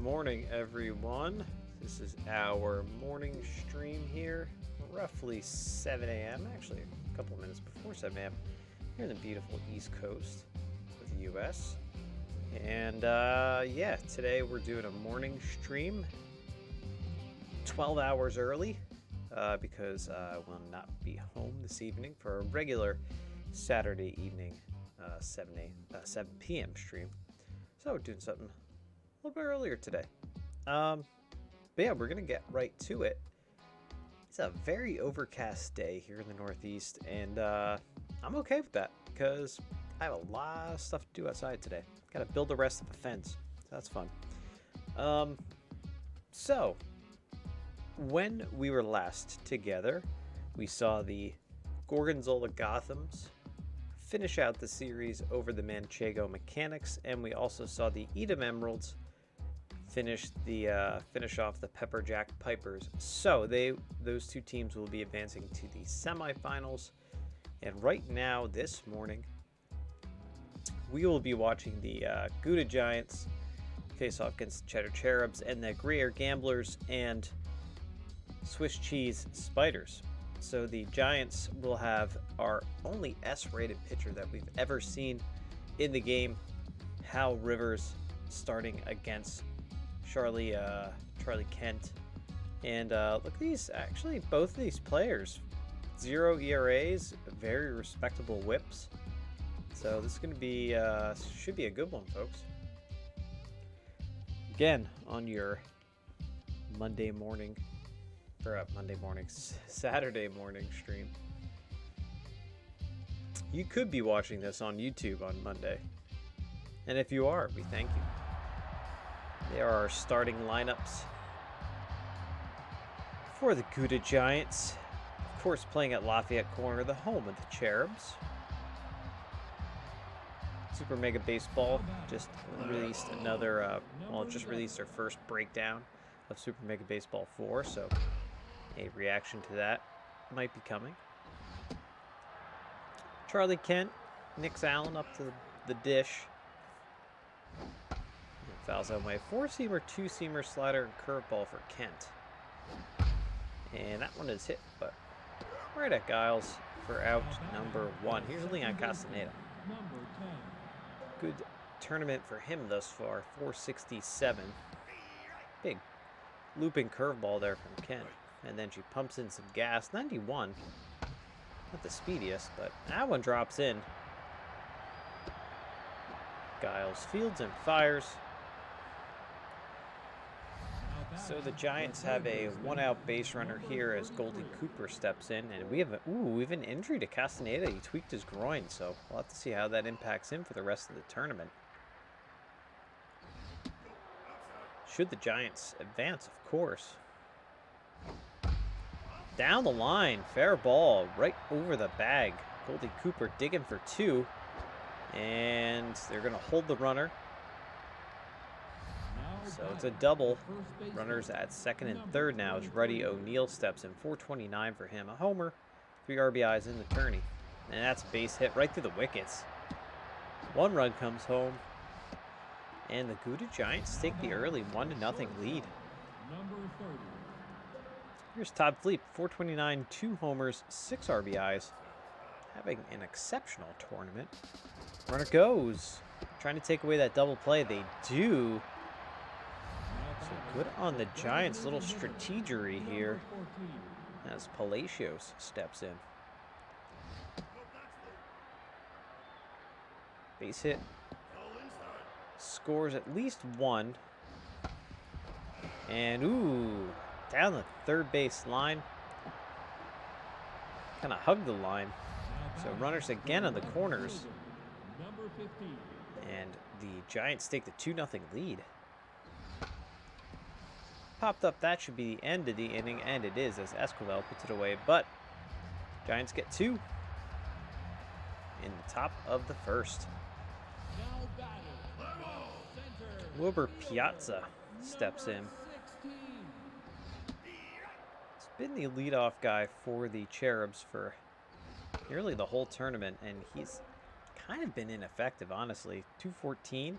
morning, everyone. This is our morning stream here, roughly 7 a.m. Actually, a couple of minutes before 7 a.m. here in the beautiful East Coast of the U.S. And yeah, today we're doing a morning stream, 12 hours early, because I will not be home this evening for a regular Saturday evening 7 p.m. stream. So we're doing something a little bit earlier today. But yeah, we're gonna get right to it. It's a very overcast day here in the Northeast, and I'm okay with that because I have a lot of stuff to do outside today. Got to build the rest of a fence, so that's fun. So when we were last together, we saw the Gorgonzola Gothams finish out the series over the Manchego Mechanics, and we also saw the Edom Emeralds finish off the Pepperjack Pipers. So those two teams will be advancing to the semifinals. And right now, this morning, we will be watching the Gouda Giants face off against the Cheddar Cherubs and the Gruyere Gamblers and Swiss Cheese Spiders. So the Giants will have our only S-rated pitcher that we've ever seen in the game, Hal Rivers, starting against Charlie Kent. And look at these, actually, both of these players, 0 ERAs, very respectable whips. So this is going to be, should be a good one, folks. Again, on your Saturday morning stream. You could be watching this on YouTube on Monday. And if you are, we thank you. There are our starting lineups for the Gouda Giants. Of course, playing at Lafayette Corner, the home of the Cherubs. Super Mega Baseball just released just released their first breakdown of Super Mega Baseball 4, so a reaction to that might be coming. Charlie Kent, Nix Allen up to the dish. Fouls that way. 4-seamer, 2-seamer, slider, and curveball for Kent. And that one is hit, but right at Giles for out number 1. Here's Leon Castaneda. Good tournament for him thus far. 467. Big looping curveball there from Kent. And then she pumps in some gas. 91. Not the speediest, but that one drops in. Giles fields and fires. So the Giants have a one-out base runner here as Goldie Cooper steps in, and we have an injury to Castaneda. He tweaked his groin, so we'll have to see how that impacts him for the rest of the tournament. Should the Giants advance, of course. Down the line, fair ball, right over the bag. Goldie Cooper digging for 2, and they're going to hold the runner. So it's a double. Runners at second and third now as Ruddy O'Neal steps in. 429 for him. A homer, 3 RBIs in the tourney. And that's a base hit right through the wickets. 1 run comes home. And the Gouda Giants take the early 1-0 lead. Here's Todd Fleet. 429, 2 homers, 6 RBIs. Having an exceptional tournament. Runner goes. Trying to take away that double play. They do. So good on the Giants, little strategery here as Palacios steps in. Base hit. Scores at least 1. And down the third base line. Kind of hugged the line. So runners again on the corners. And the Giants take the 2-0 lead. Popped up, that should be the end of the inning, and it is as Esquivel puts it away, but Giants get 2 in the top of the first. Wilbur Piazza steps in. He's been the leadoff guy for the Cherubs for nearly the whole tournament, and he's kind of been ineffective, honestly. 214.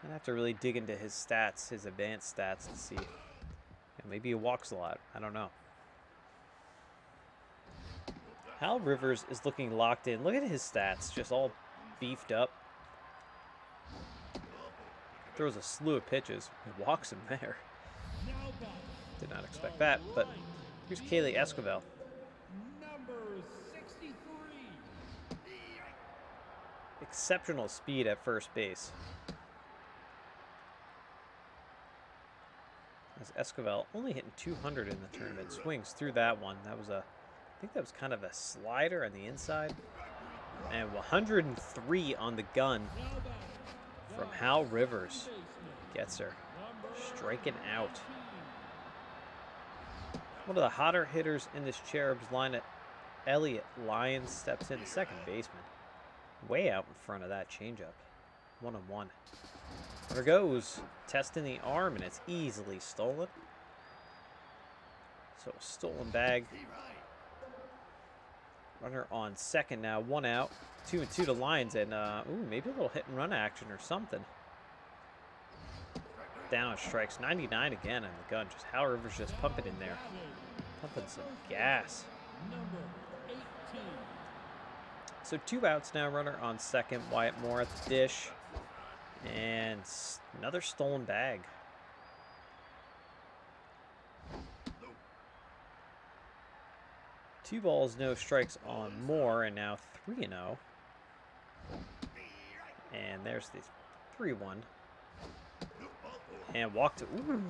I'd have to really dig into his stats, his advanced stats, to see. Yeah, maybe he walks a lot. I don't know. Hal Rivers is looking locked in. Look at his stats, just all beefed up. Throws a slew of pitches. He walks him there. Did not expect that, but here's Kaylee Esquivel. Number 63. Exceptional speed at first base. As Esquivel only hitting 200 in the tournament. Swings through that one. That was I think that was kind of a slider on the inside. And 103 on the gun from Hal Rivers. Gets her. Striking out. One of the hotter hitters in this Cherubs lineup, Elliot Lyons, steps in, second baseman. Way out in front of that changeup. 1-1. There goes. Testing the arm, and it's easily stolen. So a stolen bag. Runner on second now. 1 out. 2-2 to Lyons, and ooh, maybe a little hit and run action or something. Down on strikes. 99 again on the gun. Just Hal Rivers just pumping in there. Pumping some gas. So 2 outs now. Runner on second. Wyatt Moore at the dish. And another stolen bag. Two balls, no strikes on Moore, and now 3-0. And there's the 3-1. And walked. Ooh.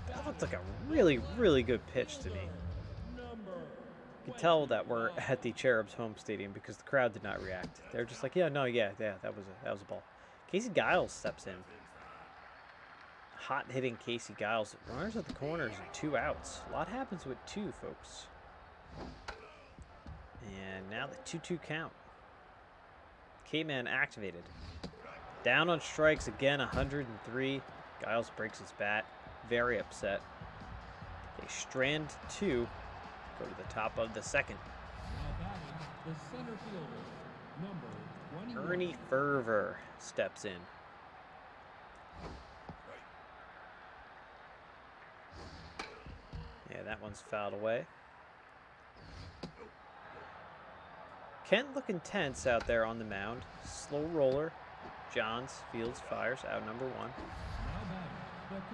That looked like a really, really good pitch to me. You can tell that we're at the Cherubs home stadium because the crowd did not react. They're just like, yeah, that was a ball. Casey Giles steps in. Hot hitting Casey Giles. Runners at the corners and 2 outs. A lot happens with 2, folks. And now the 2-2 count. K-Man activated. Down on strikes again, 103. Giles breaks his bat. Very upset. They strand 2. Go to the top of the second. The center fielder, number 21. Ernie Fervor steps in. Yeah, that one's fouled away. Kent looking tense out there on the mound. Slow roller. Johns fields fires out number 1.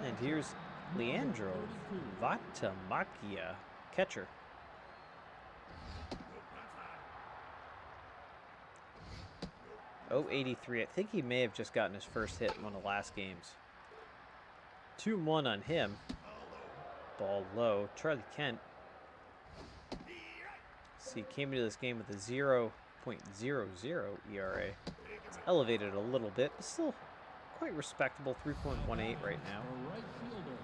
And here's Leandro Vatamakia, catcher. .083. I think he may have just gotten his first hit in one of the last games. 2-1 on him. Ball low. Charlie Kent. See, came into this game with a 0.00 ERA. It's elevated a little bit, but still quite respectable. 3.18 right now.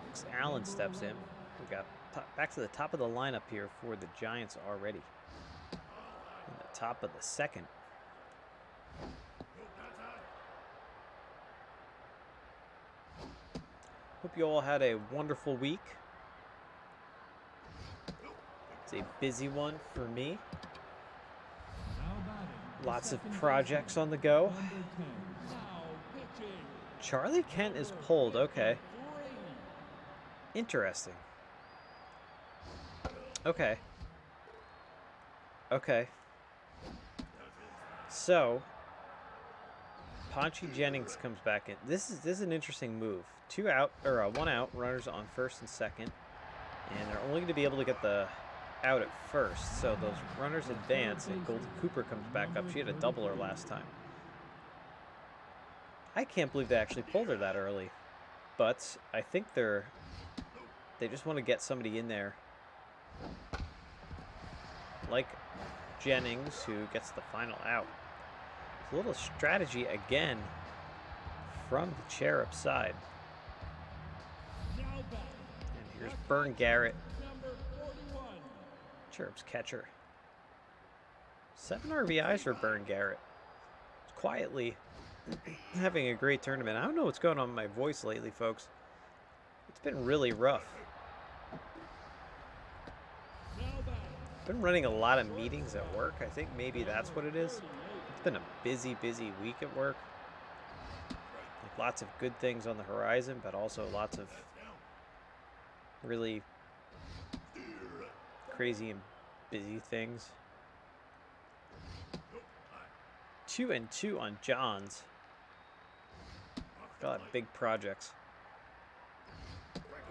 Alex Allen steps in. We got back to the top of the lineup here for the Giants already. In the top of the second. Hope you all had a wonderful week. It's a busy one for me. Lots of projects on the go. Charlie Kent is pulled. Okay. Interesting. Okay. Okay. So, Ponchi Jennings comes back in. This is an interesting move. 2 out, or 1 out, runners on first and second. And they're only going to be able to get the out at first. So those runners advance, and Goldie Cooper comes back up. She had a doubler last time. I can't believe they actually pulled her that early. But I think they just want to get somebody in there. Like Jennings, who gets the final out. It's a little strategy again from the Cherub side. And here's Bern Garrett, Cherub's catcher. 7 RBIs for Bern Garrett. Quietly having a great tournament. I don't know what's going on with my voice lately, folks. It's been really rough. Been running a lot of meetings at work. I think maybe that's what it is. It's been a busy week at work. lots of good things on the horizon, but also lots of really crazy and busy things. 2-2 on John's. Got big projects.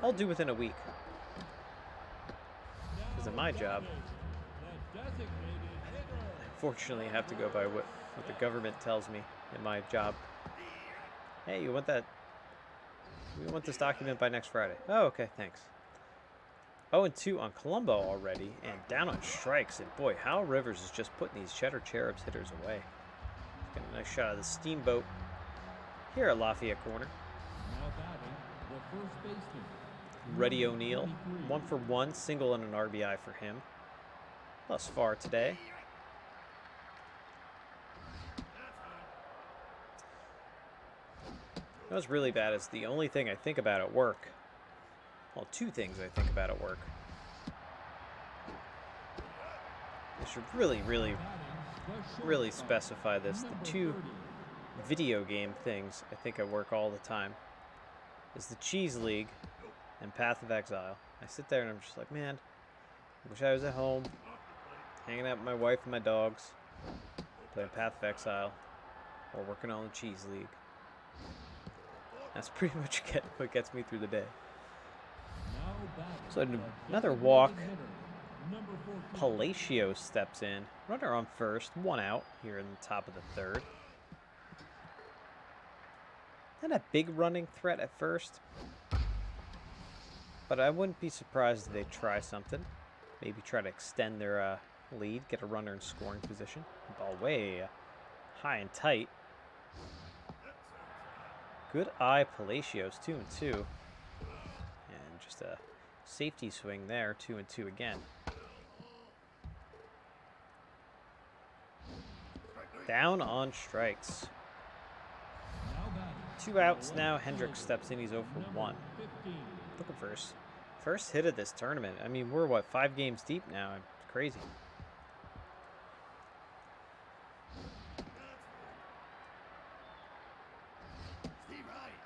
I'll do within a week. Because of my job. Unfortunately, I have to go by what the government tells me in my job. Hey, you want that? We want this document by next Friday. Oh, okay, thanks. 0-2 on Colombo already, and down on strikes. And boy, Hal Rivers is just putting these Cheddar Cherubs hitters away. Got a nice shot of the Steamboat here at Lafayette Corner. Now batting, the first baseman. Ruddy O'Neal, 1 for 1, single and an RBI for him thus far today. What's really bad is the only thing I think about at work. Well, two things I think about at work. I should really specify this. The two video game things I think at work all the time is the Cheese League and Path of Exile. I sit there and I'm just like, man, I wish I was at home, hanging out with my wife and my dogs, playing Path of Exile, or working on the Cheese League. That's pretty much what gets me through the day. So another walk. Palacio steps in. Runner on first, 1 out here in the top of the third. Not a big running threat at first, but I wouldn't be surprised if they try something. Maybe try to extend their lead, get a runner in scoring position. Ball way high and tight. Good eye, Palacios, 2-2. And just a safety swing there, 2-2 again. Down on strikes. 2 outs now. Hendricks steps in. He's 0 for 1. Looking for his first hit of this tournament. I mean, we're, 5 games deep now? It's crazy.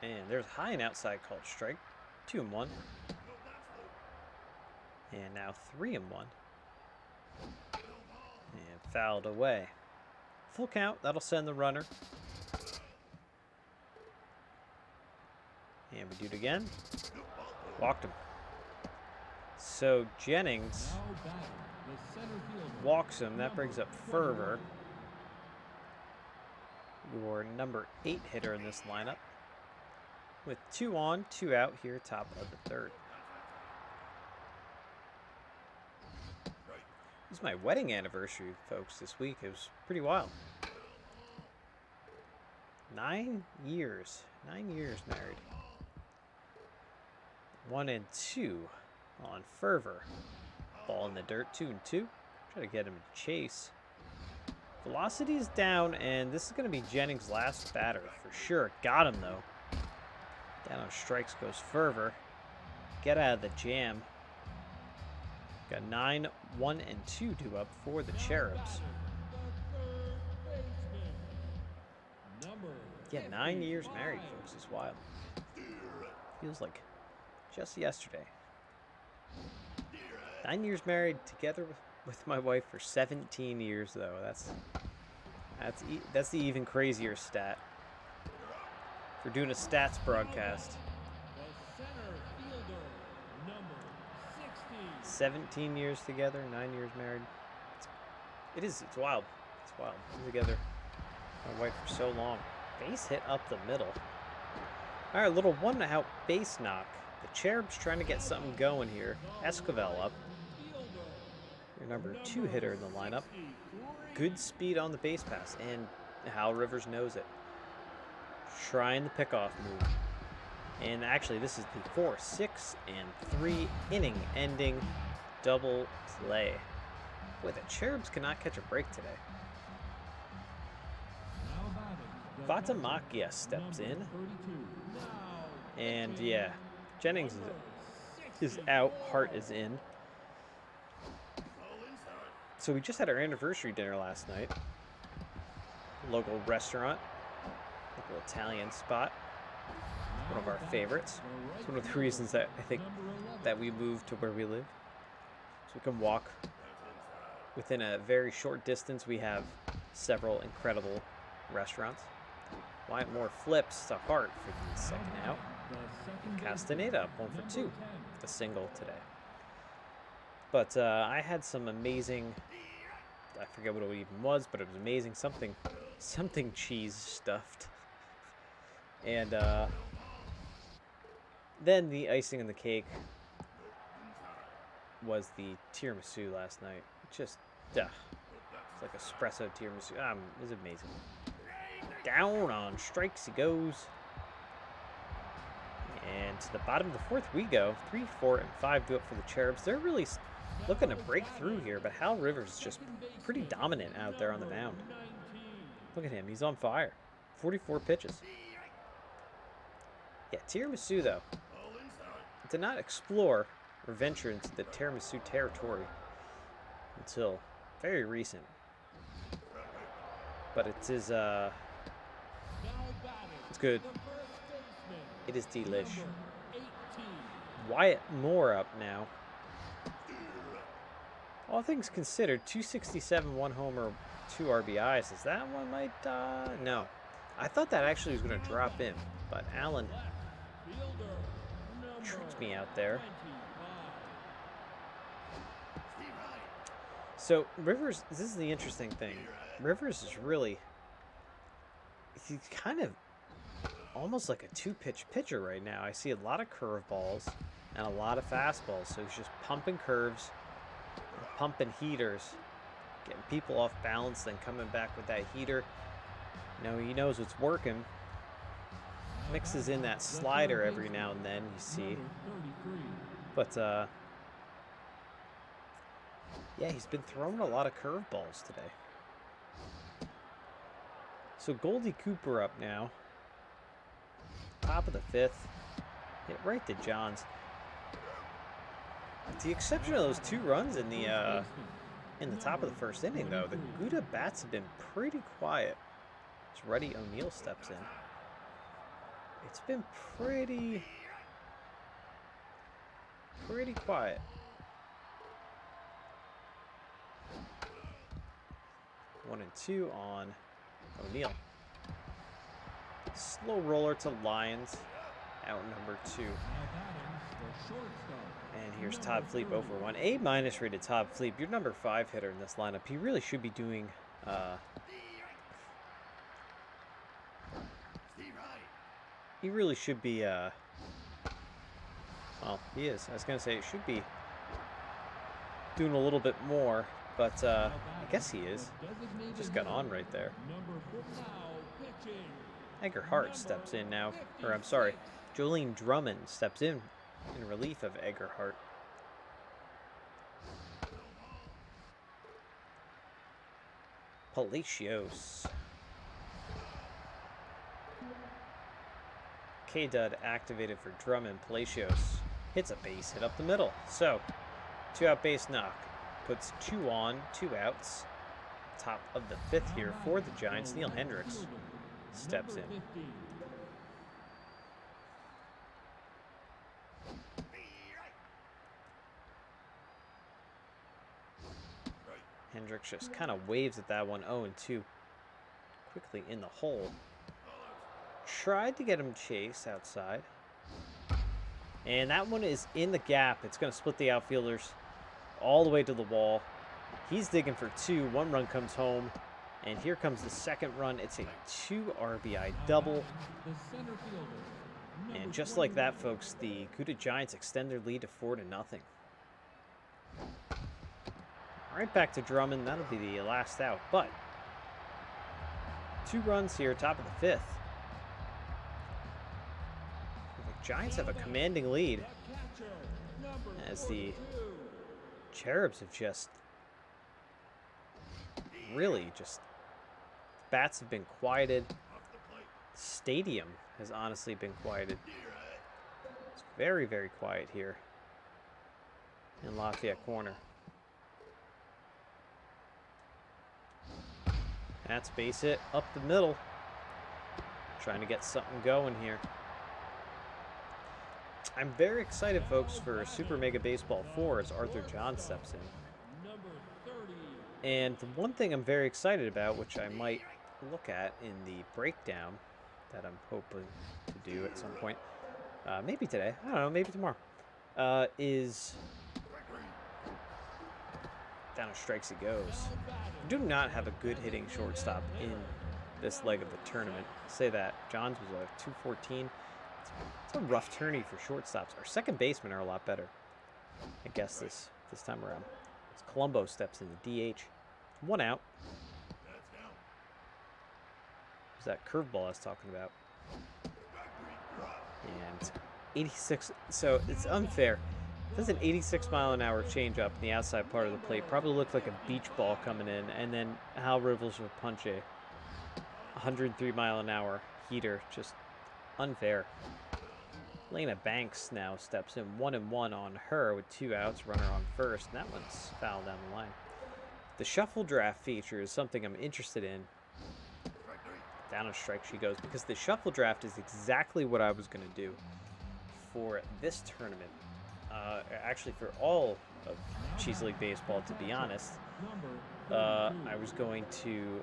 And there's high and outside called strike. 2-1. And now 3-1. And fouled away. Full count. That'll send the runner. And we do it again. Walked him. So Jennings walks him. That brings up Fervor, your number 8 hitter in this lineup, with 2 on, 2 out here, top of the third. It was my wedding anniversary, folks, this week. It was pretty wild. 9 years. 9 years married. 1-2 on Fervor. Ball in the dirt, 2-2. Try to get him to chase. Velocity's down, and this is going to be Jennings' last batter for sure. Got him, though. Down on strikes goes Fervor. Get out of the jam. Got 9, 1, and 2 due up for the Cherubs. Yeah, 9 years married, folks. It's wild. Feels like just yesterday. 9 years married, together with my wife for 17 years, though. That's the even crazier stat. We're doing a stats broadcast. 17 years together, 9 years married. It's wild. It's wild. Been together, my wife, for so long. Base hit up the middle. All right, little 1-out base knock. The Cherubs trying to get something going here. Esquivel up. Your number 2 hitter in the lineup. Good speed on the base pass, and Hal Rivers knows it. Trying the pickoff move. And actually, this is the 4, 6, and 3 inning ending double play. Boy, the Cherubs cannot catch a break today. Vatamakia steps in. And yeah, Jennings is out, Hart is in. So we just had our anniversary dinner last night. Local restaurant, local Italian spot. one of our favorites. It's one of the reasons that I think that we moved to where we live. So we can walk within a very short distance. We have several incredible restaurants. Wyatt Moore flips to Hart for the second out. Castaneda up 1 for 2 with a single today. But I had some amazing, I forget what it even was, but it was amazing. Something cheese stuffed. And then the icing on the cake was the tiramisu last night. Just, it's like espresso tiramisu. It was amazing. Down on strikes he goes. And to the bottom of the fourth we go. 3, 4, and 5 do it for the Cherubs. They're really looking to break through here, but Hal Rivers is just pretty dominant out there on the mound. Look at him. He's on fire. 44 pitches. Yeah, tiramisu, though, did not explore or venture into the tiramisu territory until very recent. But it is, it's good. It is delish. Wyatt Moore up now. All things considered, 267, 1 homer, 2 RBIs. Is that one might, no. I thought that actually was going to drop in, but Allen tricked me out there. So Rivers, this is the interesting thing. Rivers is really, he's kind of almost like a 2-pitch pitcher right now. I see a lot of curveballs and a lot of fastballs. So he's just pumping curves, pumping heaters, getting people off balance, then coming back with that heater. You know, he knows what's working. Mixes in that slider every now and then, you see. But, yeah, he's been throwing a lot of curveballs today. So Goldie Cooper up now. Top of the 5th. Hit right to Johns. With the exception of those 2 runs in the top of the first inning, though, the Gouda bats have been pretty quiet. As Ruddy O'Neal steps in. It's been pretty quiet. One and 2 on O'Neal. Slow roller to Lyons. Out number 2. And here's Todd Fleep over 1. A- rated Todd Fleep. Your number 5 hitter in this lineup. He really should be doing he really should be well, he is. I was gonna say it should be doing a little bit more, but I guess he is. Just got on right there. Edgar Hart steps in now, or I'm sorry, Jolene Drummond steps in relief of Edgar Hart. Palacios. K-Dud activated for Drummond. Palacios hits a base hit up the middle. So, 2-out base knock. Puts 2 on, 2 outs. Top of the 5th here for the Giants. Neil Hendricks steps in. Hendricks just kind of waves at that one. 0-2. Quickly in the hole. Tried to get him chase outside. And that one is in the gap. It's going to split the outfielders all the way to the wall. He's digging for 2. 1 run comes home. And here comes the second run. It's a 2 RBI double. And just like that, folks, the Gouda Giants extend their lead to 4-0. Right back to Drummond. That'll be the last out. But 2 runs here, top of the 5th. The Giants have a commanding lead as the Cherubs have just really bats have been quieted. Stadium has honestly been quieted. It's very, very quiet here in Lafayette Corner. That's base hit up the middle. Trying to get something going here. I'm very excited, folks, for Super Mega Baseball 4 as Arthur John steps in. Number 30. And the one thing I'm very excited about, which I might look at in the breakdown that I'm hoping to do at some point, maybe today, I don't know, maybe tomorrow, is down to strikes he goes. We do not have a good hitting shortstop in this leg of the tournament. Say that. Johns was a 214. It's a rough tourney for shortstops. Our second basemen are a lot better, I guess, this time around. As Colombo steps in the DH. 1 out. There's that curveball I was talking about. And 86. So it's unfair. That's an 86-mile-an-hour changeup in the outside part of the plate. Probably looked like a beach ball coming in. And then Hal Rivers would punch a 103-mile-an-hour heater. Just unfair. Lena Banks now steps in 1-1 on her with 2 outs, runner on first, and that one's foul down the line. The shuffle draft feature is something I'm interested in. Down a strike she goes, because the shuffle draft is exactly what I was going to do for this tournament. Actually, for all of Cheese League Baseball, to be honest. I was going to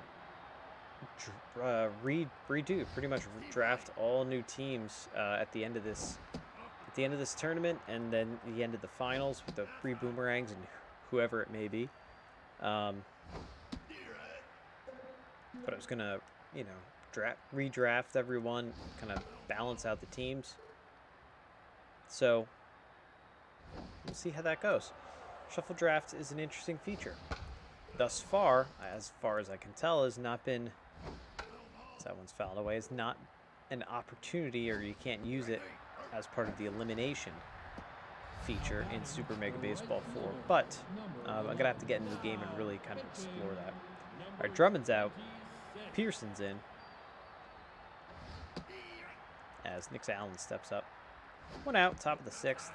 redo, pretty much draft all new teams at the end of this tournament, and then the end of the finals with the Brie Boomerangs and whoever it may be. But I was gonna, redraft everyone, kind of balance out the teams. So we'll see how that goes. Shuffle draft is an interesting feature. Thus far as I can tell, has not been. That one's fouled away. It's not an opportunity, or you can't use it as part of the elimination feature in Super Mega Baseball 4. But I'm going to have to get into the game and really kind of explore that. All right, Drummond's out. Pearson's in. As Nick Allen steps up. 1 out, top of the 6th.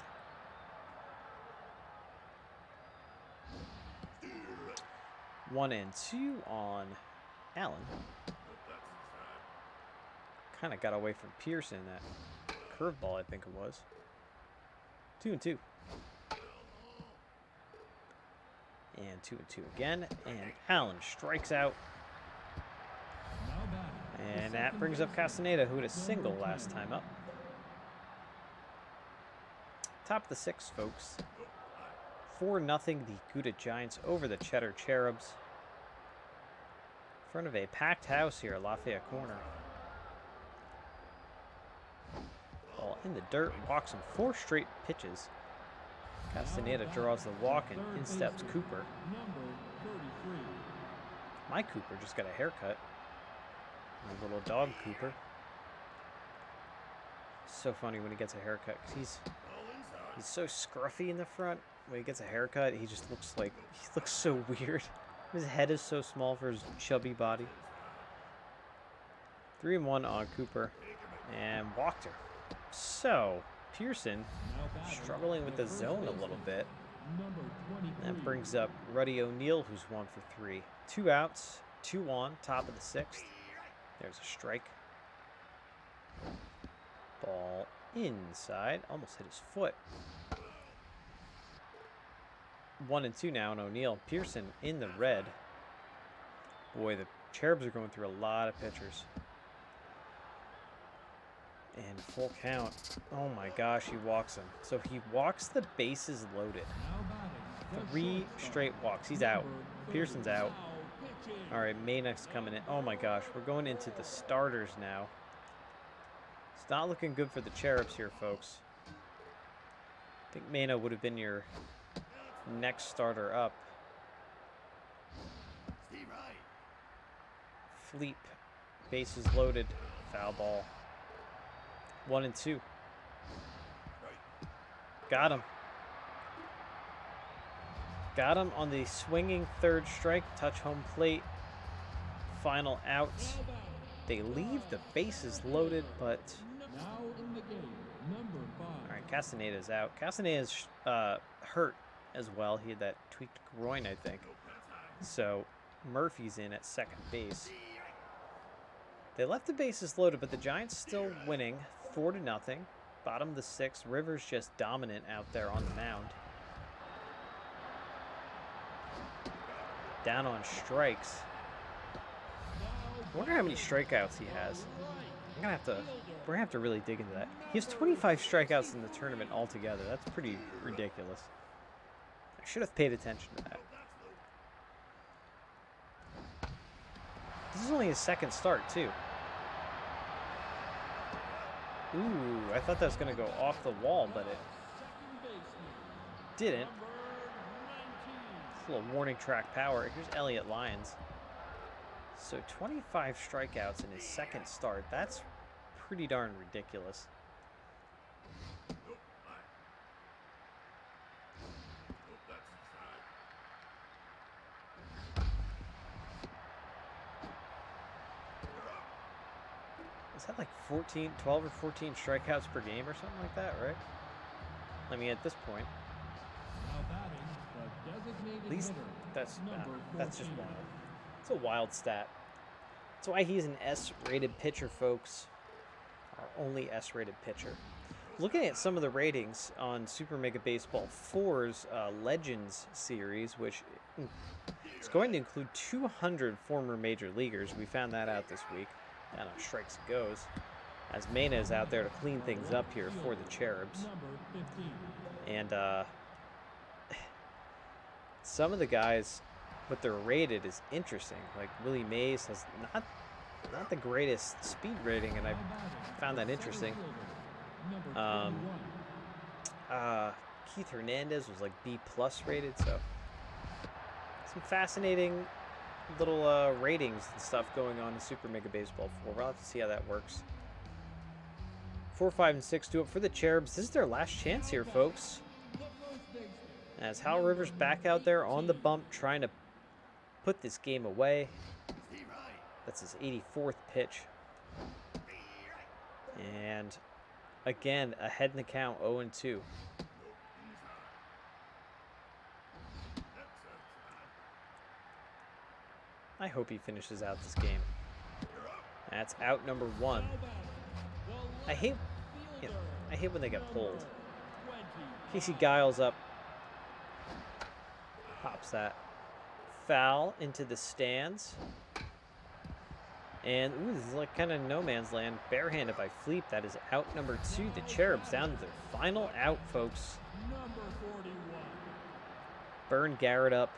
One and 2 on Allen. Kind of got away from Pearson, that curveball, I think it was. 2 and 2. And 2 and 2 again. And Allen strikes out. And that brings up Castaneda, who had a single last time up. Top of the 6th, folks. 4-0, the Gouda Giants over the Cheddar Cherubs. In front of a packed house here at Lafayette Corner. Ball in the dirt, walks him 4 straight pitches. Castaneda draws the walk, and in steps Cooper. My Cooper just got a haircut. My little dog Cooper. So funny when he gets a haircut, because he's so scruffy in the front. When he gets a haircut, he just looks so weird. His head is so small for his chubby body. 3-1 on Cooper, and walked her. So Pearson struggling with the zone a little bit. That brings up Ruddy O'Neal, who's 1 for 3. 2 outs, 2 on, top of the 6th. There's a strike. Ball inside, almost hit his foot. 1 and 2 now on O'Neal. Pearson in the red. Boy, the Cherubs are going through a lot of pitchers. And full count. Oh my gosh, he walks him. So he walks the bases loaded. 3 straight walks. He's out. Pearson's out. All right, Maynard's coming in. Oh my gosh, we're going into the starters now. It's not looking good for the Cherubs here, folks. I think Mano would have been your next starter up. Fleep, bases loaded, foul ball. 1 and 2. Got him. Got him on the swinging 3rd strike, touch home plate. Final out. They leave the bases loaded, but all right, Castaneda's out. Castaneda's hurt as well. He had that tweaked groin, I think. So Murphy's in at second base. They left the bases loaded, but the Giants still winning 4-0. Bottom of the 6th. Rivers just dominant out there on the mound. Down on strikes. I wonder how many strikeouts he has. We're gonna have to really dig into that. He has 25 strikeouts in the tournament altogether. That's pretty ridiculous. I should have paid attention to that. This is only his second start, too. Ooh, I thought that was going to go off the wall, but it didn't. It's a little warning track power. Here's Elliott Lyons. So 25 strikeouts in his second start. That's pretty darn ridiculous. Is that like 12 or 14 strikeouts per game or something like that, right? I mean, at this point. At least that's just wild. It's a wild stat. That's why he's an S-rated pitcher, folks. Our only S-rated pitcher. Looking at some of the ratings on Super Mega Baseball 4's Legends series, which is going to include 200 former major leaguers. We found that out this week. Down on strikes it goes. As Mena is out there to clean things up here for the Cherubs. And some of the guys, what they're rated is interesting. Like Willie Mays has not the greatest speed rating, and I found that interesting. Keith Hernandez was like B+ rated, so some fascinating little ratings and stuff going on in Super Mega Baseball 4. We'll have to see how that works. 4, 5, and 6 do it for the Cherubs. This is their last chance here, folks. As Hal Rivers back out there on the bump trying to put this game away. That's his 84th pitch. And again, ahead in the count, 0-2. I hope he finishes out this game. That's out number 1. I hate when they get pulled. Casey Giles up. Pops that. Foul into the stands. And, ooh, this is like kind of no man's land. Barehanded by Fleep. That is out number 2. The Cherubs down to their final out, folks. Burn Garrett up.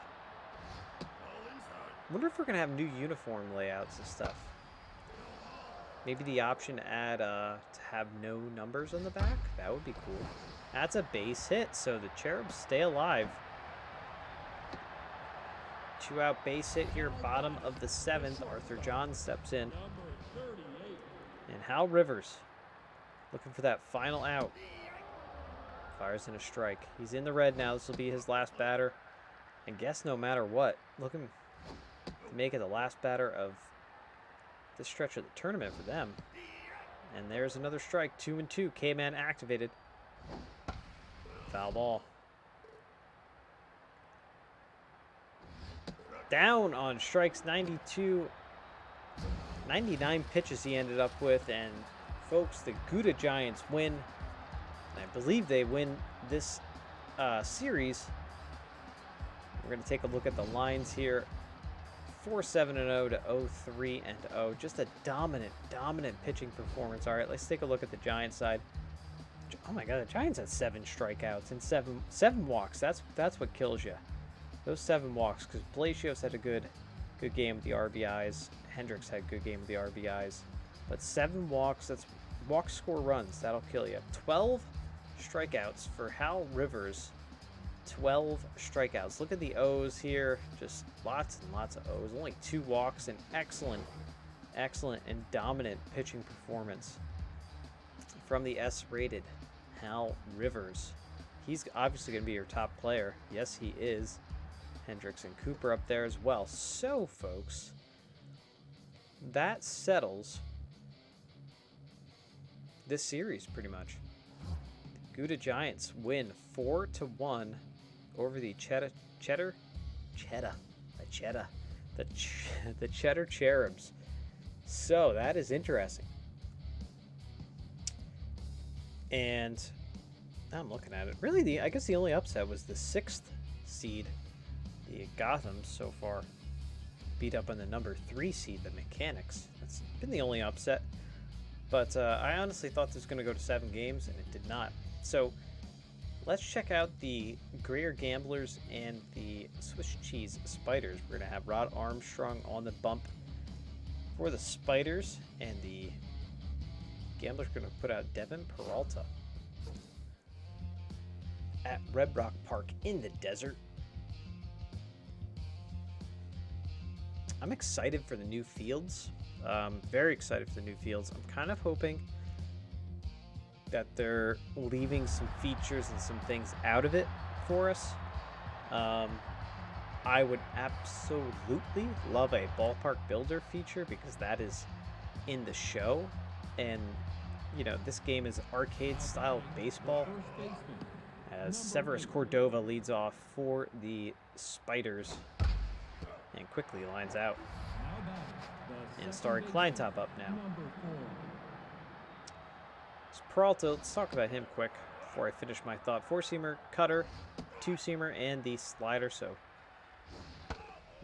Wonder if we're going to have new uniform layouts and stuff. Maybe the option to add to have no numbers on the back. That would be cool. That's a base hit, so the Cherubs stay alive. 2-out base hit here, bottom of the 7th. Arthur John steps in. And Hal Rivers looking for that final out. Fires in a strike. He's in the red now. This will be his last batter. And guess no matter what, looking to make it the last batter of this stretch of the tournament for them. And there's another strike. 2-2. K-Man activated. Foul ball. Down on strikes, 92. 99 pitches he ended up with. And folks, the Gouda Giants win. And I believe they win this series. We're going to take a look at the lines here. 4-7-0 to 0-3-0. Just a dominant pitching performance. All right, let's take a look at the Giants side. Oh my God, the Giants had 7 strikeouts and seven walks. That's what kills you. Those 7 walks, because Palacios had a good game with the RBIs. Hendricks had a good game with the RBIs. But 7 walks, that's walks score runs. That'll kill you. 12 strikeouts for Hal Rivers. 12 strikeouts. Look at the O's here. Just lots and lots of O's. Only 2 walks and excellent and dominant pitching performance from the S-rated Hal Rivers. He's obviously going to be your top player. Yes, he is. Hendricks and Cooper up there as well. So, folks, that settles this series pretty much. Gouda Giants win 4-1 over the Cheddar Cherubs. So that is interesting. And now I'm looking at it. Really, I guess the only upset was the 6th seed, the Gothams, so far. Beat up on the number 3 seed, the Mechanics. That's been the only upset. But I honestly thought this was going to go to 7 games, and it did not. So let's check out the Greer Gamblers and the Swiss Cheese Spiders. We're going to have Rod Armstrong on the bump for the Spiders, and the Gamblers are going to put out Devin Peralta at Red Rock Park in the desert. I'm excited for the new fields. Very excited for the new fields. I'm kind of hoping that they're leaving some features and some things out of it for us. I would absolutely love a ballpark builder feature because that is in the show. And, you know, this game is arcade style baseball. As Severus Cordova leads off for the Spiders and quickly lines out. And Starry Kleintop up now. So Peralta, let's talk about him quick before I finish my thought. 4-seamer, cutter, 2-seamer, and the slider. So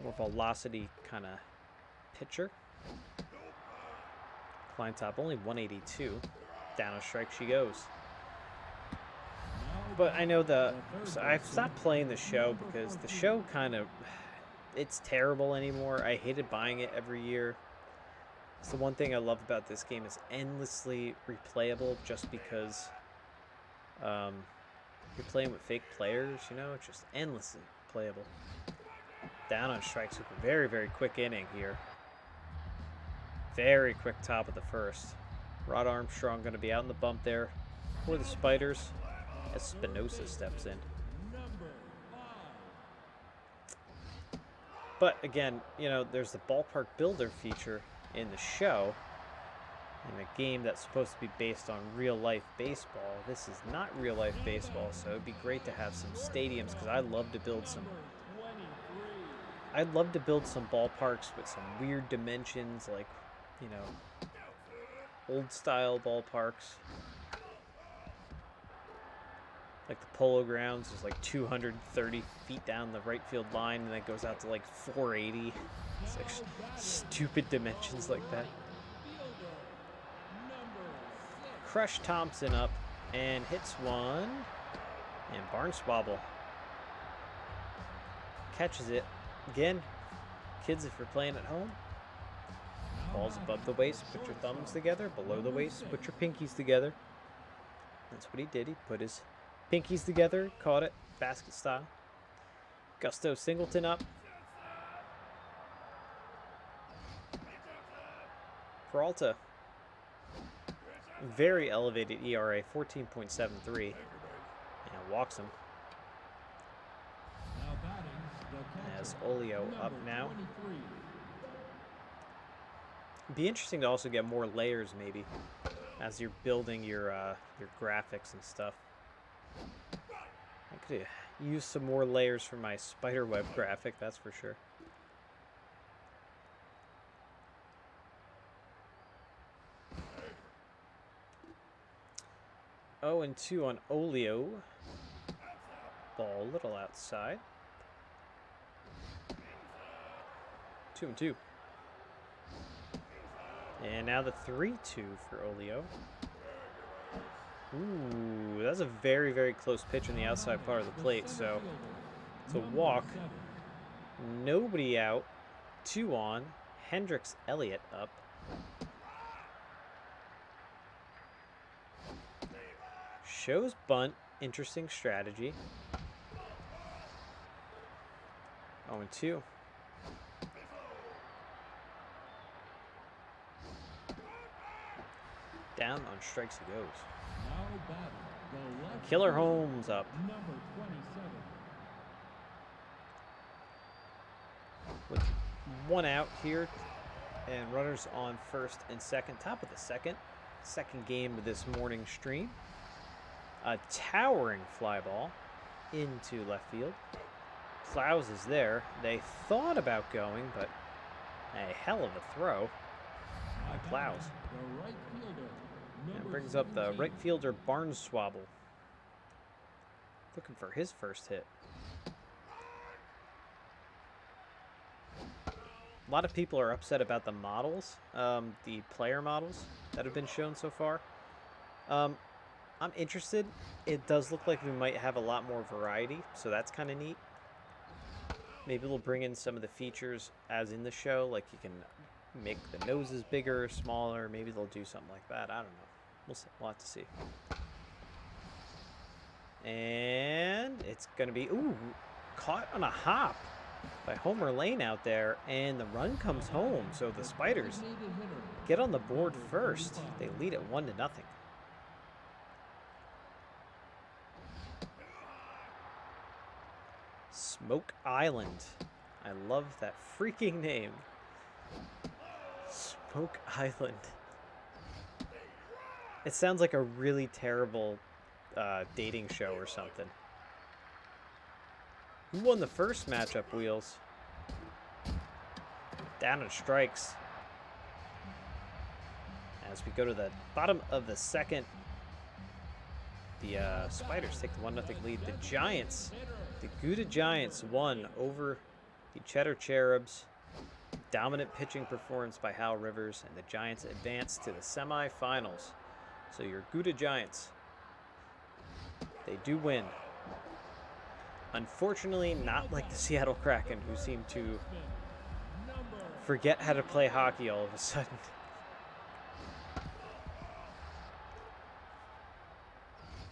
more velocity kind of pitcher. Kleintop only 182. Down a strike she goes. But I know so I've stopped playing the show because the show kind of, it's terrible anymore. I hated buying it every year. It's the one thing I love about this game is endlessly replayable just because you're playing with fake players, you know, it's just endlessly playable. Down on strikes with a very, very quick inning here. Very quick top of the first. Rod Armstrong going to be out in the bump there for the Spiders as Spinoza steps in. But again, you know, there's the ballpark builder feature in the show, in a game that's supposed to be based on real life baseball. This is not real life baseball, so it'd be great to have some stadiums because I'd love to build some ballparks with some weird dimensions, like, you know, old style ballparks. Like the Polo Grounds is like 230 feet down the right field line, and then it goes out to like 480. It's like stupid dimensions like that. Crush Thompson up and hits one. And Barnswobble catches it. Again, kids, if you're playing at home, balls above the waist, put your thumbs together. Below the waist, put your pinkies together. That's what he did. He put his pinkies together, caught it, basket style. Gusto Singleton up. Peralta, very elevated ERA, 14.73, and walks him. As Olio up now. Be interesting to also get more layers maybe as you're building your graphics and stuff. I could use some more layers for my spiderweb graphic, that's for sure. Oh, and 2 on Olio. Ball a little outside. 2-2. And now the 3-2 for Olio. Ooh, that's a very, very close pitch on the outside part of the plate. So it's a walk. Nobody out. 2 on. Hendricks Elliott up. Shows bunt. Interesting strategy. 0-2. Down on strikes he goes. Killer Holmes up. With 1 out here and runners on first and second. Top of the second. Second game of this morning stream. A towering fly ball into left field. Klaus is there. They thought about going, but a hell of a throw by Klaus. And brings up the right fielder Barnswabble. Looking for his first hit. A lot of people are upset about the models, the player models that have been shown so far. I'm interested. It does look like we might have a lot more variety, so that's kind of neat. Maybe they'll bring in some of the features as in the show, like you can make the noses bigger, smaller. Maybe they'll do something like that. I don't know. We'll see. We'll have to see. And it's going to be, ooh, caught on a hop by Homer Lane out there, and the run comes home. So the Spiders get on the board first. They lead it 1-0. Smoke Island. I love that freaking name. Smoke Island. It sounds like a really terrible dating show or something. Who won the first matchup, Wheels? Down and strikes. As we go to the bottom of the second, the Spiders take the 1-0 lead. The Giants, the Gouda Giants won over the Cheddar Cherubs. Dominant pitching performance by Hal Rivers, and the Giants advance to the semifinals. So your Gouda Giants, they do win. Unfortunately, not like the Seattle Kraken, who seem to forget how to play hockey all of a sudden.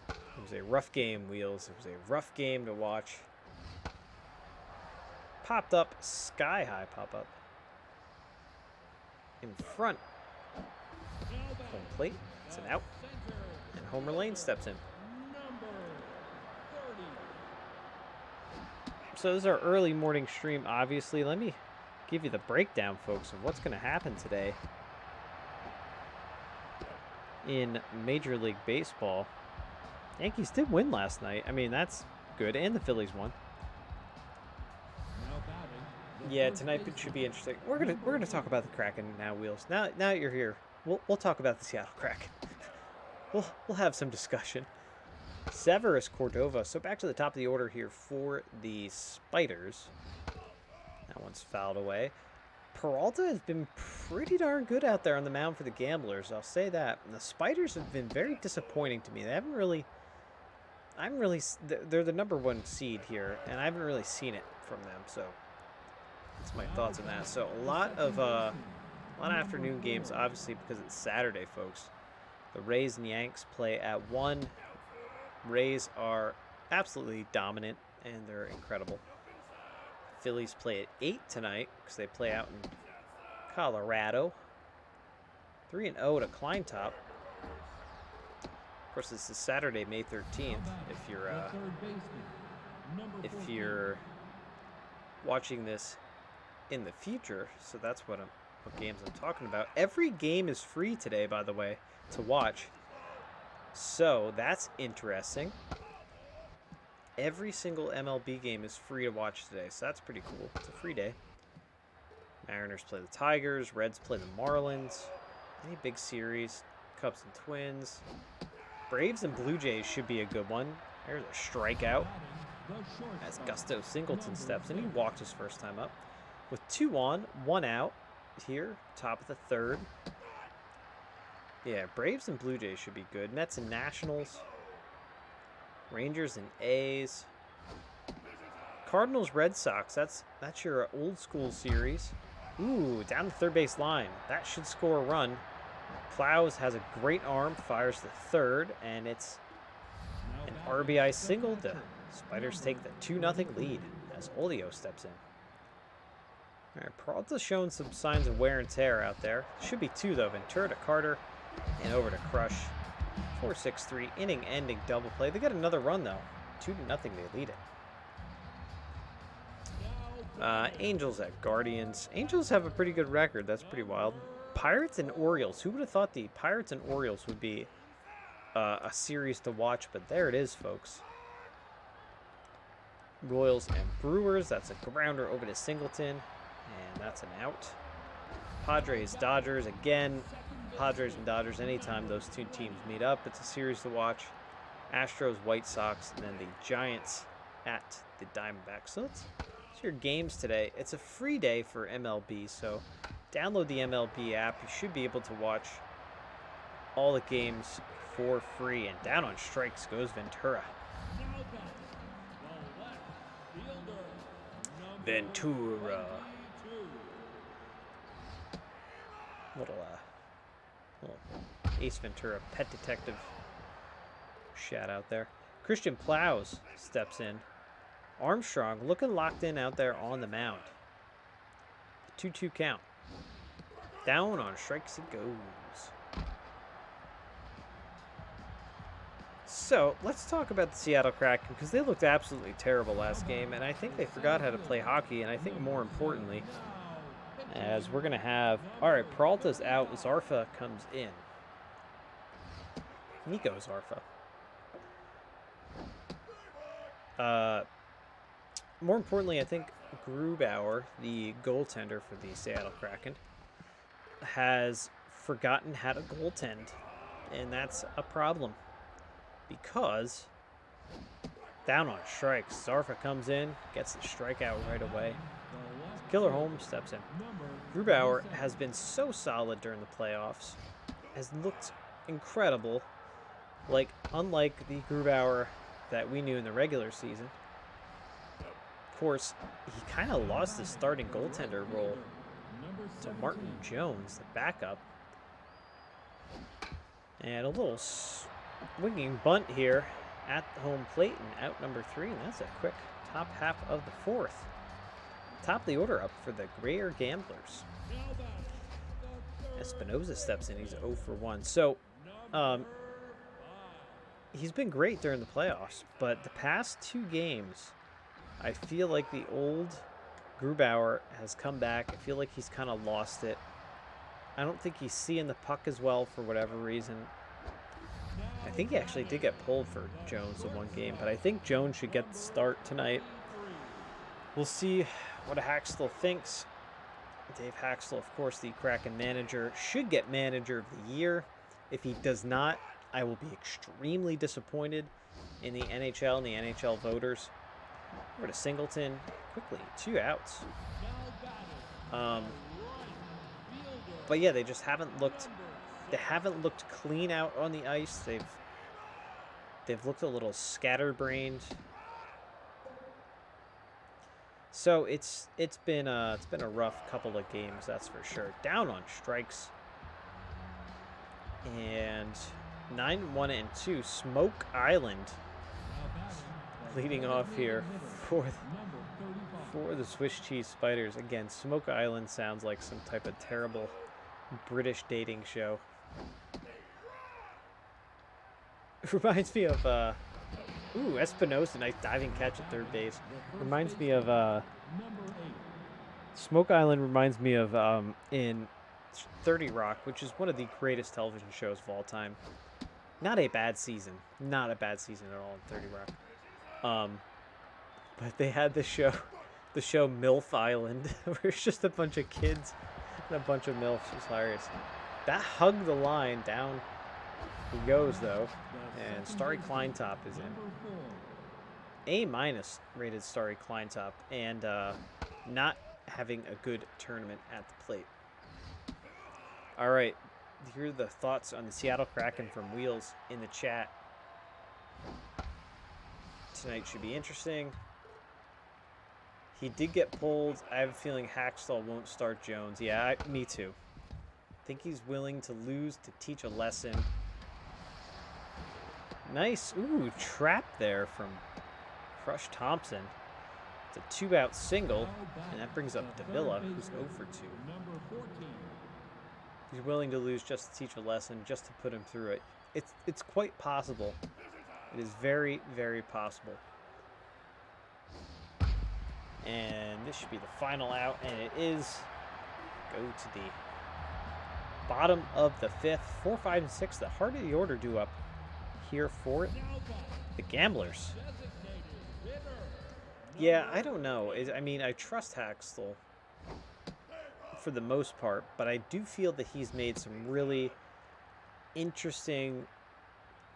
It was a rough game, Wheels. It was a rough game to watch. Popped up, sky high pop up. In front. Home plate. It's an out. And Homer Lane steps in. So this is our early morning stream, obviously. Let me give you the breakdown, folks, of what's going to happen today in Major League Baseball. Yankees did win last night. I mean, that's good. And the Phillies won. Yeah, tonight should be interesting. We're gonna talk about the Kraken now, Wheels. Now you're here. We'll talk about the Seattle Kraken. we'll have some discussion. Severus Cordova. So back to the top of the order here for the Spiders. That one's fouled away. Peralta has been pretty darn good out there on the mound for the Gamblers. I'll say that. And the Spiders have been very disappointing to me. They haven't really. They're the #1 seed here, and I haven't really seen it from them. So that's my thoughts on that. So a lot of afternoon games, obviously, because it's Saturday, folks. The Rays and Yanks play at 1. Rays are absolutely dominant, and they're incredible. Phillies play at 8 tonight because they play out in Colorado. 3-0 to Kleintop. Of course, this is Saturday, May 13th. If you're watching this in the future, so that's what games I'm talking about. Every game is free today, by the way, to watch. So that's interesting. Every single MLB game is free to watch today, so that's pretty cool. It's a free day. Mariners play the Tigers. Reds play the Marlins. Any big series. Cubs and Twins. Braves and Blue Jays should be a good one. There's a strikeout as Gusto Singleton steps in. He walked his first time up. With 2 on, 1 out here, top of the third. Yeah, Braves and Blue Jays should be good. Mets and Nationals. Rangers and A's. Cardinals, Red Sox. That's your old school series. Ooh, down the third base line. That should score a run. Clowes has a great arm, fires the third, and it's an RBI single. The Spiders take the 2-0 lead as Olio steps in. All right, Peralta's showing some signs of wear and tear out there. Should be 2, though. Ventura to Carter and over to Crush. 4-6-3, inning-ending double play. They got another run, though. 2-0, they lead it. Angels at Guardians. Angels have a pretty good record. That's pretty wild. Pirates and Orioles. Who would have thought the Pirates and Orioles would be a series to watch? But there it is, folks. Royals and Brewers. That's a grounder over to Singleton. And that's an out. Padres, Dodgers. Again, Padres and Dodgers, anytime those two teams meet up, it's a series to watch. Astros, White Sox, and then the Giants at the Diamondbacks. So that's your games today. It's a free day for MLB, so download the MLB app. You should be able to watch all the games for free. And down on strikes goes Ventura. Ventura. Little Ace Ventura, pet detective shout out there. Christian Plows steps in. Armstrong looking locked in out there on the mound. 2-2 count. Down on strikes it goes. So let's talk about the Seattle Kraken, because they looked absolutely terrible last game, and I think they forgot how to play hockey, and I think more importantly, as we're going to have... All right, Peralta's out. Zarfa comes in. Nico Zarfa. More importantly, I think Grubauer, the goaltender for the Seattle Kraken, has forgotten how to goaltend, and that's a problem, because down on strikes, Zarfa comes in, gets the strikeout right away. Killer Holmes steps in. Grubauer has been so solid during the playoffs, has looked incredible, like unlike the Grubauer that we knew in the regular season. Of course, he kind of lost his starting goaltender role to Martin Jones, the backup. And a little swinging bunt here at the home plate and out number 3, and that's a quick top half of the 4th. Top of the order up for the Grayer Gamblers. Espinoza steps in. He's 0 for 1. So, he's been great during the playoffs, but the past 2 games, I feel like the old Grubauer has come back. I feel like he's kind of lost it. I don't think he's seeing the puck as well for whatever reason. I think he actually did get pulled for Jones in one game, but I think Jones should get the start tonight. We'll see what Haxtell thinks. Dave Haxtell, of course, the Kraken manager, should get manager of the year. If he does not, I will be extremely disappointed in the NHL and the NHL voters. Over to Singleton, quickly, 2 outs. But yeah, they just haven't looked. They haven't looked clean out on the ice. They've looked a little scatterbrained. So it's been a rough couple of games, that's for sure. Down on strikes. And 9-1-2, Smoke Island leading off here for the Swiss Cheese Spiders. Again, Smoke Island sounds like some type of terrible British dating show. It reminds me of Espinosa, nice diving catch at third base. Reminds me of Smoke Island reminds me of in 30 Rock, which is one of the greatest television shows of all time. Not a bad season. Not a bad season at all in 30 Rock. But they had the show MILF Island, where it's just a bunch of kids and a bunch of MILFs. It was hilarious. That hugged the line down. He goes, though, and Starry Kleintop is in. A- rated Starry Kleintop, and not having a good tournament at the plate. All right, here are the thoughts on the Seattle Kraken from Wheels in the chat. Tonight should be interesting. He did get pulled. I have a feeling Haxtell won't start Jones. Yeah, me too. I think he's willing to lose to teach a lesson. Nice, trap there from Crush Thompson. It's a 2-out single, and that brings up Davila, who's 0 for 2. He's willing to lose just to teach a lesson, just to put him through it. It's quite possible. It is very, very possible. And this should be the final out, and it is. Go to the bottom of the 5th. 4, 5, and 6, the heart of the order due up here for the Gamblers. Yeah, I don't know. I mean, I trust Haxtell for the most part, but I do feel that he's made some really interesting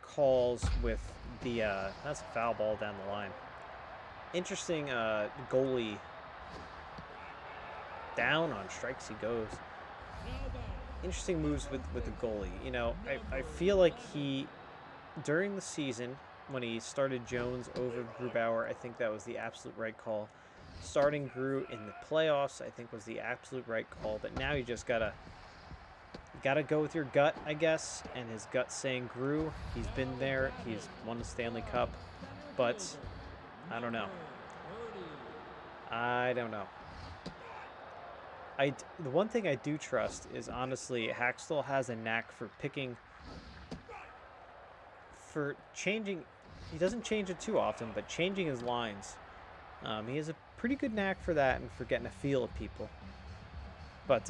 calls with the that's a foul ball down the line. Interesting goalie. Down on strikes he goes. Interesting moves with the goalie. You know, I feel like he, during the season, when he started Jones over Grubauer, I think that was the absolute right call. Starting Gru in the playoffs, I think, was the absolute right call. But now you just gotta go with your gut, I guess. And his gut's saying Gru. He's been there. He's won the Stanley Cup. But I don't know. I don't know. The one thing I do trust is, honestly, Haxtell has a knack for changing. He doesn't change it too often, but changing his lines. He has a pretty good knack for that and for getting a feel of people. But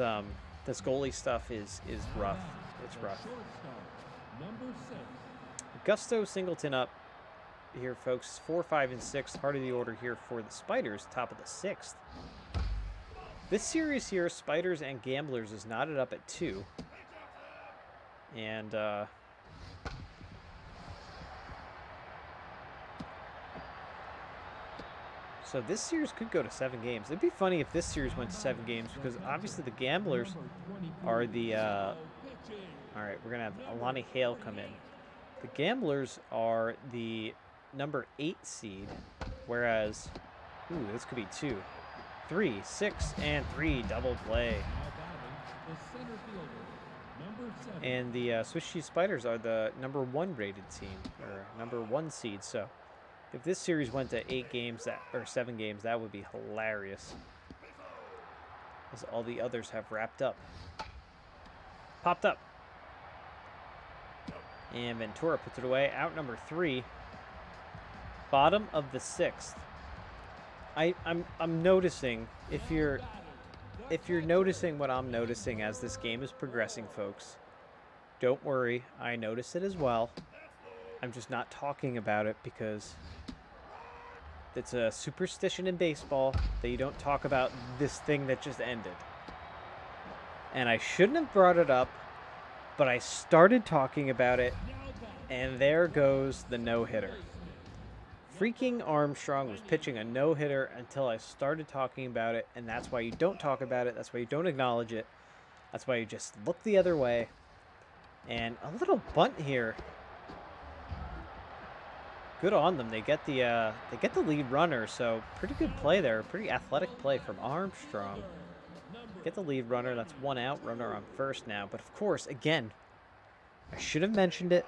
this goalie stuff is rough. It's rough. Gusto Singleton up here, folks. 4, 5, and 6. Heart of the order here for the Spiders, top of the 6th. This series here, Spiders and Gamblers, is knotted up at 2. And so this series could go to 7 games. It'd be funny if this series went to 7 games, because obviously the Gamblers are the all right, we're gonna have Alani Hale come in. The Gamblers are the number 8 seed, whereas this could be 2, 3, 6, and 3 double play. And the Swiss Cheese Spiders are the number 1 rated team, or number 1 seed. So if this series went to 8 games, or 7 games, that would be hilarious, as all the others have wrapped up. Popped up. And Ventura puts it away. Out number 3. Bottom of the 6th. I'm noticing, if you're noticing what I'm noticing as this game is progressing, folks, don't worry, I notice it as well. I'm just not talking about it because it's a superstition in baseball that you don't talk about this thing that just ended. And I shouldn't have brought it up, but I started talking about it, and there goes the no-hitter. Freaking Armstrong was pitching a no-hitter until I started talking about it, and that's why you don't talk about it. That's why you don't acknowledge it. That's why you just look the other way. And a little bunt here. Good on them. They get the lead runner, so pretty good play there. Pretty athletic play from Armstrong. Get the lead runner. That's 1 out. Runner on first now. But of course, again, I should have mentioned it,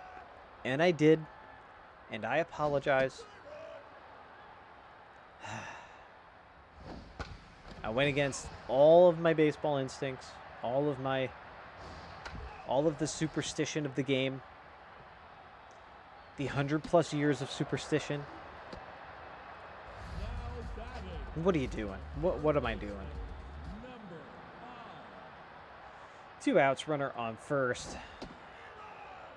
and I did, and I apologize. I went against all of my baseball instincts, all of the superstition of the game, the 100+ years of superstition. What are you doing? What am I doing? 2 outs, runner on first.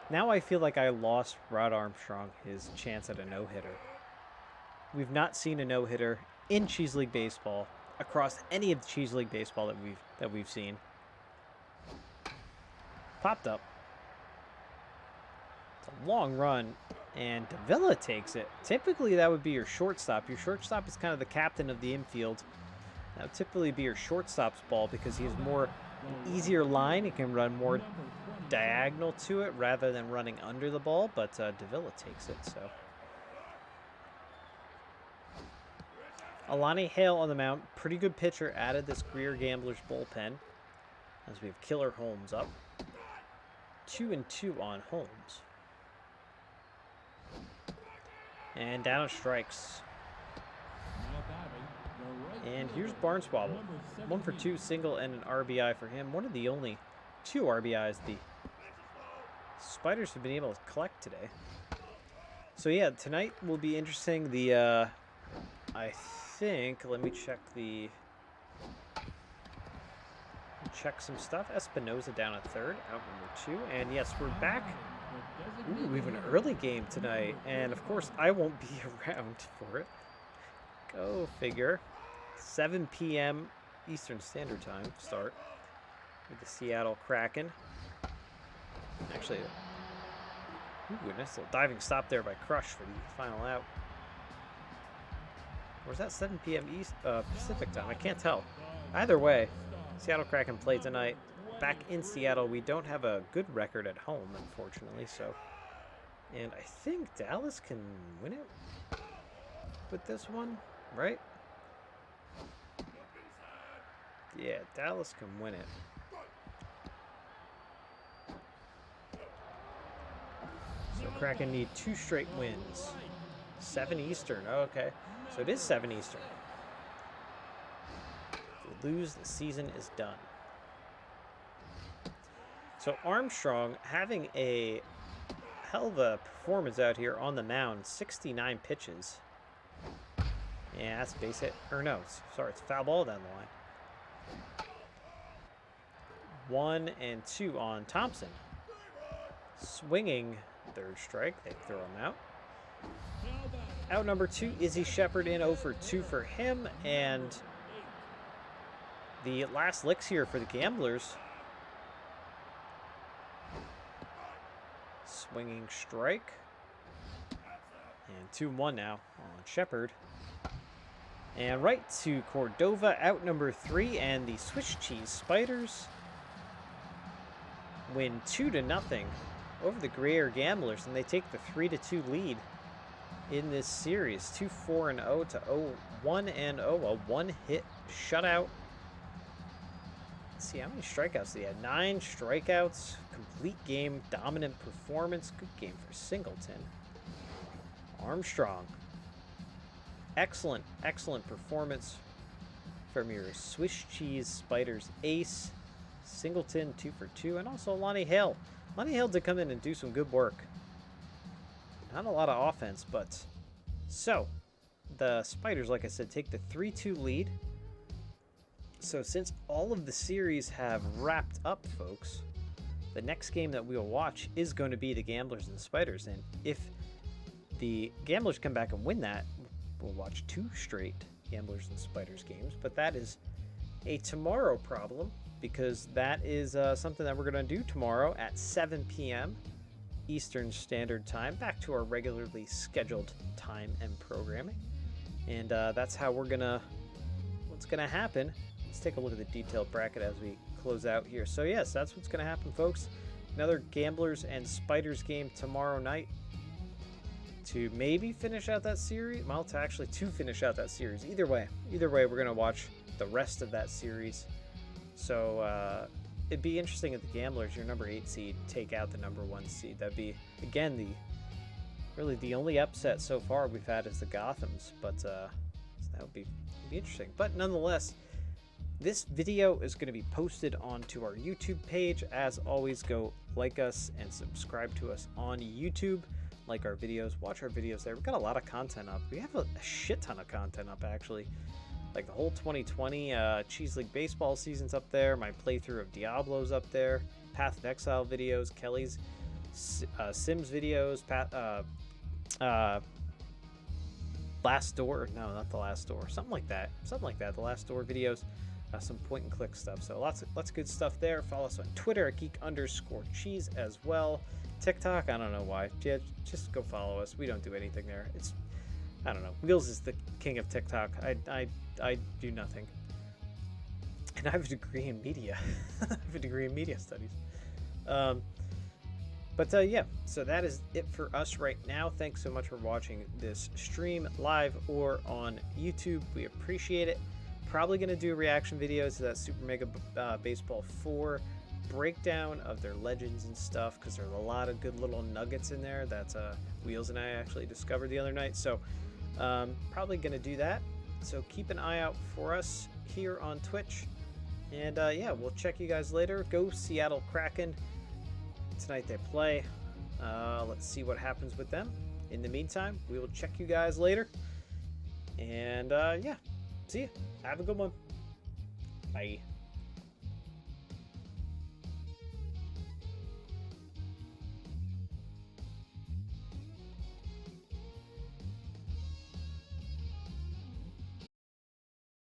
Now I feel like I lost Rod Armstrong his chance at a no-hitter. We've not seen a no-hitter in Cheese League Baseball, across any of the Cheese League Baseball that we've seen. Popped up. It's a long run, and Davila takes it. Typically, that would be your shortstop. Your shortstop is kind of the captain of the infield. That would typically be your shortstop's ball because he has an easier line. He can run more diagonal to it rather than running under the ball, but Davila takes it, so. Alani Hale on the mound. Pretty good pitcher added this Greer Gamblers bullpen, as we have Killer Holmes up. 2-2 on Holmes. And down strikes. And here's Barnswoggle. 1 for 2, single and an RBI for him. One of the only 2 RBIs the Spiders have been able to collect today. So yeah, tonight will be interesting. The I think, let me check some stuff. Espinoza down at third, out number 2. And yes, we're back. Ooh, we have an early game tonight. And of course, I won't be around for it. Go figure. 7 p.m. Eastern Standard Time start. with the Seattle Kraken. Actually, ooh, a nice little diving stop there by Crush for the final out. Or is that 7 p.m. East Pacific time? I can't tell. Either way, Seattle Kraken play tonight. Back in Seattle, we don't have a good record at home, unfortunately. So, and I think Dallas can win it with this one, right? Yeah, Dallas can win it. So Kraken need 2 straight wins. 7 Eastern. Oh, okay. So it is 7 Eastern. If we lose, the season is done. So Armstrong having a hell of a performance out here on the mound. 69 pitches. Yeah, that's base hit. Or no, sorry, it's foul ball down the line. 1 and 2 on Thompson. Swinging, 3rd strike. They throw him out. Out number 2, Izzy Shepard in 0 for 2 for him. And the last licks here for the Gamblers. Swinging strike. And 2-1 now on Shepard. And right to Cordova, out number 3. And the Swiss Cheese Spiders win 2-0 over the Greer Gamblers, and they take the 3-2 lead in this series. 2-4-0 to 1-0, a 1-hit shutout. Let's see how many strikeouts they had. 9 strikeouts, complete game, dominant performance. Good game for Singleton. Armstrong, excellent performance from your Swiss Cheese Spiders ace. Singleton 2 for 2, and also Lonnie Hale. Lonnie Hale did come in and do some good work. Not a lot of offense, but so the Spiders, like I said, take the 3-2 lead. So since all of the series have wrapped up, folks, the next game that we'll watch is going to be the Gamblers and the Spiders. And if the Gamblers come back and win that, we'll watch 2 straight Gamblers and Spiders games. But that is a tomorrow problem, because that is something that we're going to do tomorrow at 7 p.m. Eastern Standard Time, back to our regularly scheduled time and programming. And that's how what's going to happen. Let's take a look at the detailed bracket as we close out here. So yes, that's what's going to happen, folks. Another Gamblers and Spiders game tomorrow night to maybe finish out that series. Well, to finish out that series. Either way, we're going to watch the rest of that series. So it'd be interesting if the Gamblers, your number 8 seed, take out the number 1 seed. That'd be, again, the only upset so far we've had is the Gothams. But so that would be interesting. But nonetheless, this video is going to be posted onto our YouTube page. As always, go like us and subscribe to us on YouTube. Like our videos, watch our videos there. We've got a lot of content up. We have a shit ton of content up, actually. Like the whole 2020 Cheese League Baseball season's up there. My playthrough of Diablo's up there. Path of Exile videos. Kelly's Sims videos. Last Door. No, not the Last Door. Something like that. The Last Door videos. Some point and click stuff. So lots of good stuff there. Follow us on Twitter at geek_cheese as well. TikTok, I don't know why. Just go follow us. We don't do anything there. I don't know. Wheels is the king of TikTok. I do nothing. And I have a degree in media. I have a degree in media studies. Yeah, so that is it for us right now. Thanks so much for watching this stream live or on YouTube. We appreciate it. Probably going to do a reaction video to that Super Mega Baseball 4 breakdown of their legends and stuff, because there's a lot of good little nuggets in there that Wheels and I actually discovered the other night. So probably going to do that. So keep an eye out for us here on Twitch. And yeah, we'll check you guys later. Go Seattle Kraken. Tonight they play. Let's see what happens with them. In the meantime, we will check you guys later. And yeah, see ya. Have a good one. Bye.